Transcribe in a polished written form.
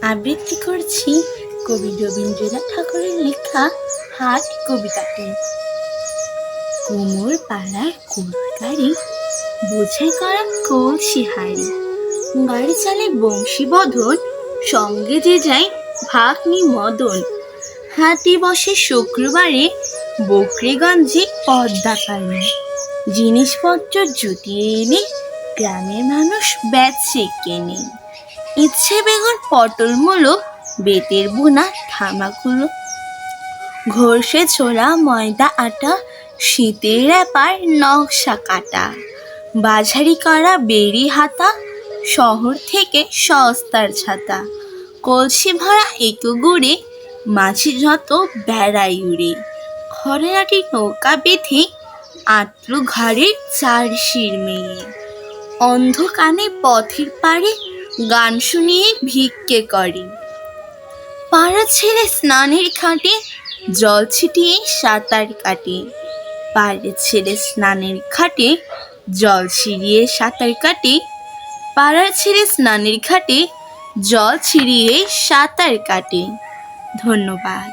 আবৃত্তি করছি কবি রবীন্দ্রনাথ ঠাকুরের লেখা হাট কবিতাটি। কোমর পাড়ার কোটকারি, বোঝাই করা কলসি হাড়ি, গাড়ি চালে বংশী বদন, সঙ্গে যে যায় ভাগ্নি মদন। হাটে বসে শুক্রবারে, বকরিগঞ্জে পদ্মা পারে, জিনিসপত্র জুটিয়ে এনে গ্রামের মানুষ বেচে কেনে। ইচ্ছে বেগুন পটল মূলো, বেতের বোনা থামাগুলো, ঘষে ছোলা ময়দা আটা, শীতের ব্যাপার নকশা কাটা, বাঝারি করা বেরি হাতা, শহর থেকে সস্তার ছাতা। কলসি ভরা একো গুড়ে, মাঝি যত বেড়াই উড়ে, খরাটি নৌকা বেঁধে আটলু ঘরের চারশির মেয়ে। অন্ধ কানে পথের পাড়ে গান শুনিয়ে ভিক্ষে করে, পাড়া ছেড়ে স্নানের ঘাটে জল ছিটিয়ে সাঁতার কাটে। পাড়া ছেড়ে স্নানের ঘাটে জল ছিটিয়ে সাঁতার কাটে, পাড়া ছেড়ে স্নানের ঘাটে জল ছিটিয়ে সাঁতার কাটে। ধন্যবাদ।